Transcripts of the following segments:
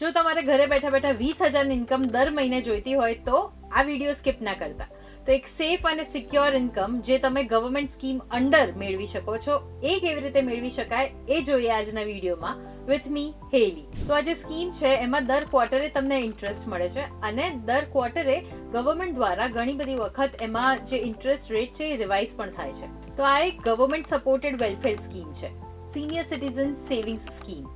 જો તમારે ઘરે બેઠા બેઠા 20,000 ઇન્કમ દર મહિને જોઈતી હોય તો આ વિડીયો સ્કીપ ના કરતા. તો એક સેફ અને સિક્યોર ઇન્કમ જે તમે ગવર્મેન્ટ સ્કીમ અંડર મેળવી શકો છો એ કેવી રીતે મેળવી શકાય એ જોઈએ આજના વિડીયોમાં વિથ મી હેલી. તો આ જે સ્કીમ છે એમાં દર ક્વાર્ટરે તમને ઇન્ટરેસ્ટ મળે છે અને દર ક્વાર્ટરે ગવર્મેન્ટ દ્વારા ઘણી બધી વખત એમાં જે ઇન્ટરેસ્ટ રેટ છે એ રિવાઇઝ પણ થાય છે. તો આ એક ગવર્મેન્ટ સપોર્ટેડ વેલફેર સ્કીમ છે, સિનિયર સિટીઝન સેવિંગ્સ સ્કીમ.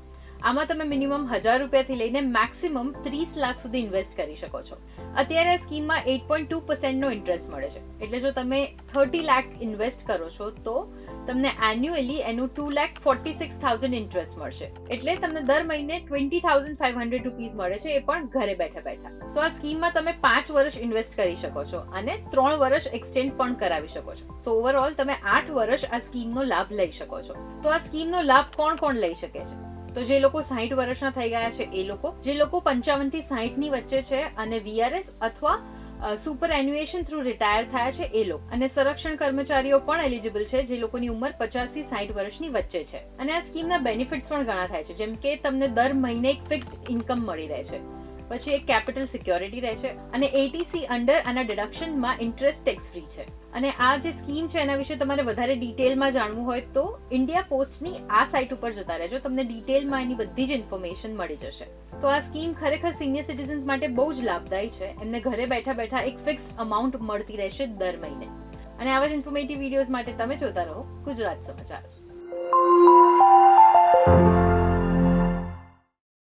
આમાં તમે મિનિમમ 1,000 રૂપિયાથી લઈને મેક્સિમમ 30 લાખ સુધી ઇન્વેસ્ટ કરી શકો છો. અત્યારે આ સ્કીમમાં 8.2% નો ઇન્ટરેસ્ટ મળે છે. એટલે જો તમે 30 લાખ ઇન્વેસ્ટ કરો છો તો તમને એન્યુઅલી એનું 2,46,000 ઇન્ટરેસ્ટ મળશે. એટલે તમને દર મહિને 20,500 રૂપીઝ મળે છે, એ પણ ઘરે બેઠા બેઠા. તો આ સ્કીમમાં તમે 5 વર્ષ ઇન્વેસ્ટ કરી શકો છો અને 3 વર્ષ એક્સટેન્ડ પણ કરાવી શકો છો. સો ઓવરઓલ તમે 8 વર્ષ આ સ્કીમનો લાભ લઈ શકો છો. તો આ સ્કીમનો લાભ કોણ લઈ શકે છે? તો જે લોકો 60 વર્ષના થઈ ગયા છે એ લોકો, જે લોકો 55 થી 60 ની વચ્ચે છે અને VRS અથવા સુપર એન્યુએશન થ્રુ રિટાયર થયા છે એ લોકો, અને સંરક્ષણ કર્મચારીઓ પણ એલિજિબલ છે જે લોકોની ઉંમર 50 થી 60 વર્ષની વચ્ચે છે. અને આ સ્કીમના બેનિફિટ્સ પણ ઘણા થાય છે, જેમ કે તમને દર મહિને એક ફિક્સ્ડ ઇન્કમ મળી રહે છે, પછી એક કેપિટલ સિક્યોરિટી રહે છે અને ATC અંડર આના ડિડક્શનમાં ઇન્ટરેસ્ટ ટેક્સ ફ્રી છે. અને આ જે સ્કીમ છે એના વિશે તમારે વધારે ડિટેલમાં જાણવું હોય તો ઇન્ડિયા પોસ્ટની આ સાઇટ ઉપર જતા રહેજો, તમને ડિટેલમાં એની બધી જ ઇન્ફોર્મેશન મળી જશે. તો આ સ્કીમ ખરેખર સિનિયર સિટીઝન્સ માટે બહુ જ લાભદાયી છે. એમને ઘરે બેઠા બેઠા એક ફિક્સ્ડ અમાઉન્ટ મળતી રહેશે દર મહિને. અને આવા જ ઇન્ફોર્મેટિવ વિડીયોઝ માટે તમે જોતા રહો ગુજરાત સમાચાર.